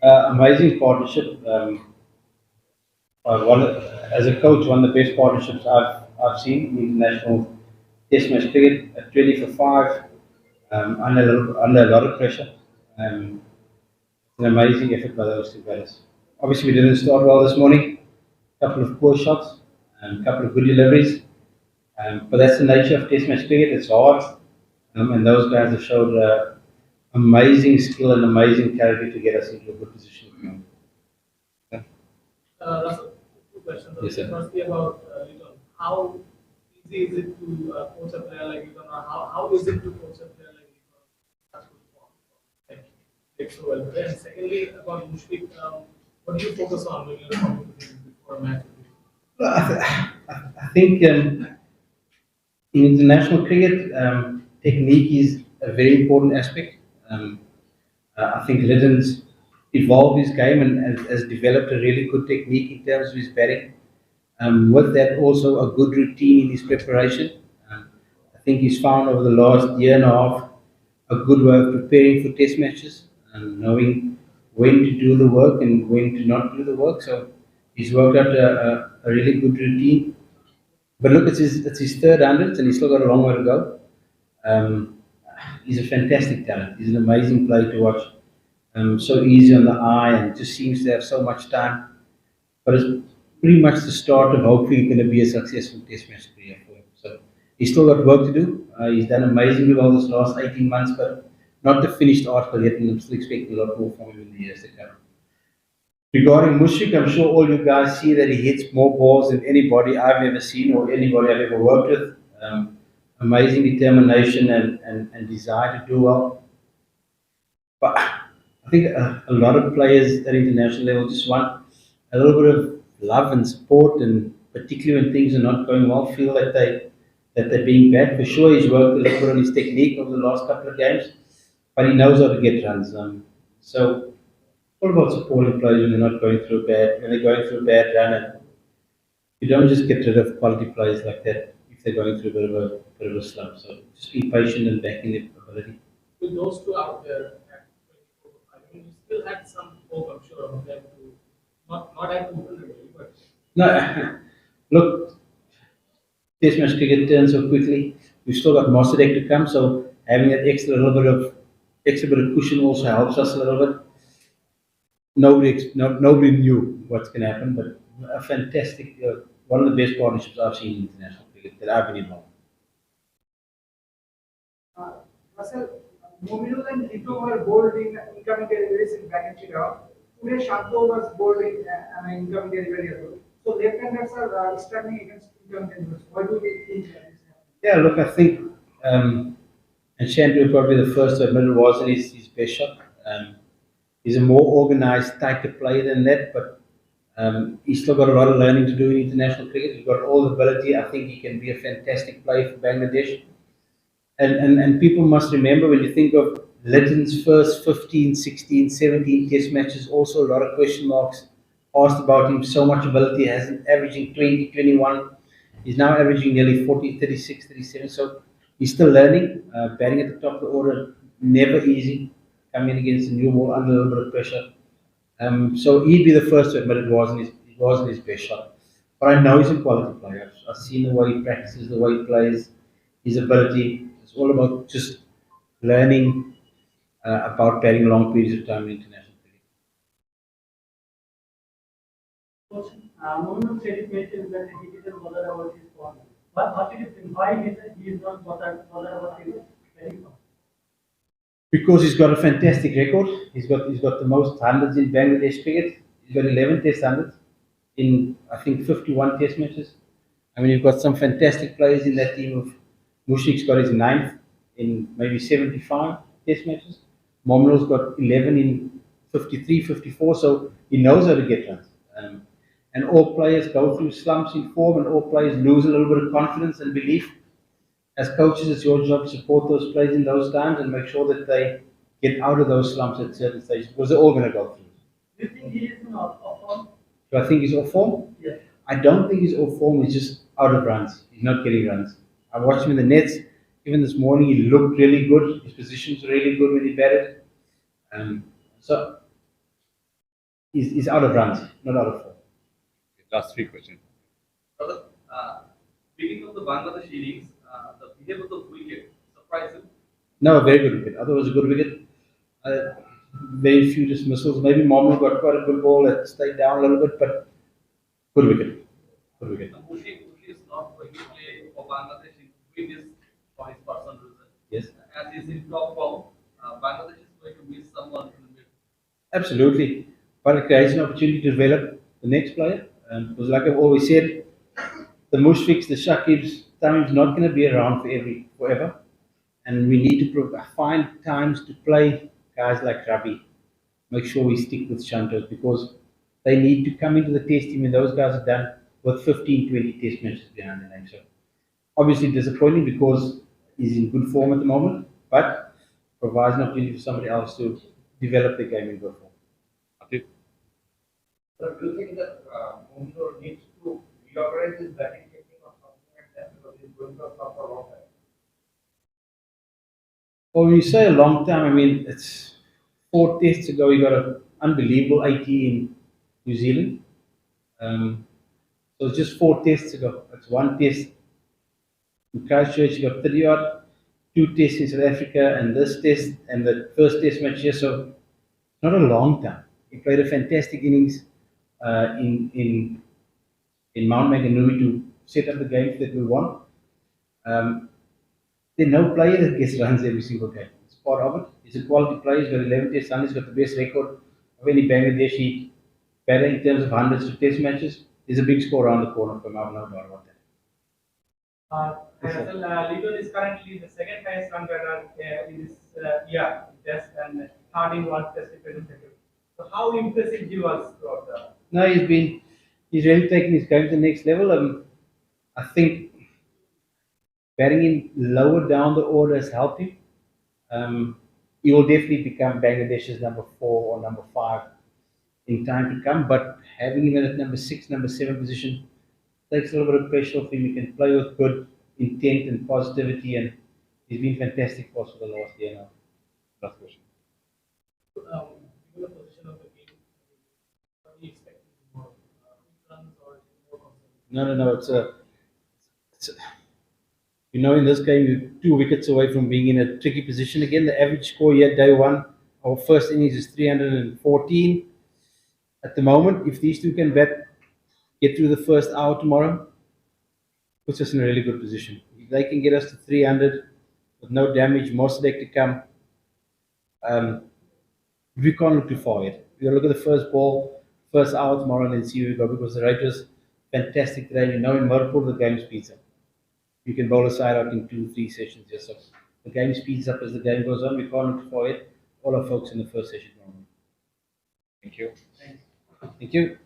Amazing partnership. As a coach, one of the best partnerships I've seen in international test match cricket at 20 for 5, under a lot of pressure. Um, it's an amazing effort by those two guys. Obviously, we didn't start well this morning. A couple of poor shots, a couple of good deliveries. But that's the nature of test match cricket. It's hard, and those guys have showed amazing skill and amazing character to get us into a good position. Yeah. Russell, two questions. Yes, sir. Firstly, about Liton. How easy is it to coach a player like Liton, or how is it to coach a player like Liton? That's good form. Like, take so well. And secondly, about Mushfiq, what do you focus on when you're talking to him before a match? Well, I think in international cricket, technique is a very important aspect. Um, I think Liddon's evolved his game and has developed a really good technique in terms of his batting. With that, also a good routine in his preparation. I think he's found over the last year and a half a good way of preparing for test matches and knowing when to do the work and when to not do the work. So he's worked out a really good routine. But look, it's his third hundred, and he's still got a long way to go. Um, he's a fantastic talent. He's an amazing player to watch. So easy on the eye, and just seems to have so much time. But it's pretty much the start of hopefully going to be a successful Test match career for him. So he's still got work to do. He's done amazingly well this last 18 months, but not the finished article yet, and I'm still expecting a lot more from him in the years to come. Regarding Mushfiq, I'm sure all you guys see that he hits more balls than anybody I've ever seen or anybody I've ever worked with. Amazing determination and desire to do well. But I think a lot of players at international level just want a little bit of love and support, and particularly when things are not going well, feel that they're being bad. For sure, he's worked a little bit on his technique over the last couple of games, but he knows how to get runs. So all about supporting players when they're not going through when they're going through a bad run, and you don't just get rid of quality players like that if they're going through a bit of a slump. So just be patient and back in their ability. With those two out there at 24, I mean, you still had some hope, I'm sure, of them to not at 200 really, but No, look, Test match cricket turns so quickly. We've still got Mossadegh to come, so having that extra bit of cushion also helps us a little bit. Nobody knew what's going to happen, but a fantastic, one of the best partnerships I've seen in international cricket that I've been involved. Russell, Mominul and Hito were bowled in incoming deliveries in back and Chicago. Today, Shaddo was bowled in an incoming delivery as well. So left-handers are struggling against incoming deliveries. Why do you think that is happening? Yeah, look, I think, and Shanti was probably the first to admit it wasn't his best shot. He's a more organised, tighter player than that, but he's still got a lot of learning to do in international cricket. He's got all the ability. I think he can be a fantastic player for Bangladesh. And people must remember when you think of Lytton's first 15, 16, 17 test matches, also a lot of question marks asked about him. So much ability, has him averaging 20, 21. He's now averaging nearly 40, 36, 37. So he's still learning. Batting at the top of the order, never easy. Coming against a new ball under a little bit of pressure. So he'd be the first to admit it wasn't his best shot. But I know he's a quality player. I've seen the way he practices, the way he plays, his ability. It's all about just learning about batting long periods of time in international cricket. Coach, Mohammed said it mentions that he didn't bother about his form. What did you think? Why he is not bother about his batting form? Because he's got a fantastic record. He's got the most hundreds in Bangladesh cricket. He's got 11 test hundreds in I think 51 test matches. I mean, you've got some fantastic players in that team. Of Mushfiq's got his ninth in maybe 75 test matches. Momlo's got 11 in 53, 54. So he knows how to get runs. And all players go through slumps in form, and all players lose a little bit of confidence and belief. As coaches, it's your job to support those players in those times and make sure that they get out of those slumps at certain stages, because they're all going to go through. Do you think he is in off form? Do I think he's off form? Yes. I don't think he's off form. He's just out of runs. He's not getting runs. I watched him in the nets. Even this morning, he looked really good. His positions were really good when he batted. So is out of runs, not out of form. Last three questions. Brother, beginning of the Bangladesh innings, the behavior of the wicket surprised you. No, very good wicket. I thought it was a good wicket. Very few dismissals. Maybe Mohammed got quite a good ball that stayed down a little bit, but good wicket. Good wicket. Mushi is not going to play for Bangladesh in between this for his personal reason. Yes. As he's in top form, Bangladesh is going to miss someone in the middle. Absolutely. But it creates an opportunity to develop the next player. Because like I've always said, the Mushfiqs, the Shakibs, Tamim's not going to be around forever. And we need to find times to play guys like Rabi. Make sure we stick with Shantos because they need to come into the test team and those guys are done with 15, 20 test matches behind their name. So obviously disappointing because he's in good form at the moment, but provides an opportunity for somebody else to develop the game in good form. Atif? So do you think that Mumino needs to reorganize his batting technique or something like that because he's going to stop for a long time? Well, when you say a long time, I mean, it's 4 tests ago, he got an unbelievable 80 in New Zealand. So it's just 4 tests ago. That's 1 test in Christchurch, he got 30 odd, 2 tests in South Africa, and this test, and the first test match here. So not a long time. He played a fantastic innings in Mount Maunganui to set up the games that we won. There's no player that gets runs every single game. It's part of it. He's a quality player. He's got 11 test runs. He's got the best record of any Bangladeshi batter in terms of hundreds of test matches. He's a big score around the corner from him, no doubt about that. Ligon is currently the second highest run getter in this year, test and third in World Test representative. So how impressive he was throughout the. No, he's really taken his game to the next level. I think batting him lower down the order has helped him. He will definitely become Bangladesh's number 4 or number 5 in time to come. But having him in at number 6, number 7 position takes a little bit of pressure off him. He can play with good intent and positivity, and he's been fantastic for us for the last year now. Last question. Given the position of the game, what do you expect more runs or more conservative? No. It's a in this game, you're 2 wickets away from being in a tricky position again. The average score here, day one, our first innings is 314. At the moment, if these two can get through the first hour tomorrow, puts us in a really good position. If they can get us to 300 with no damage, more select to come, we can't look too far yet. We'll look at the first ball, first hour tomorrow, and then see where we go because the rate was fantastic today. In Mirpur, the game speeds up. You can bowl a side out in 2-3 sessions. Yes, so the game speeds up as the game goes on. We can't look for it. All our folks in the first session. Thank you. Thank you.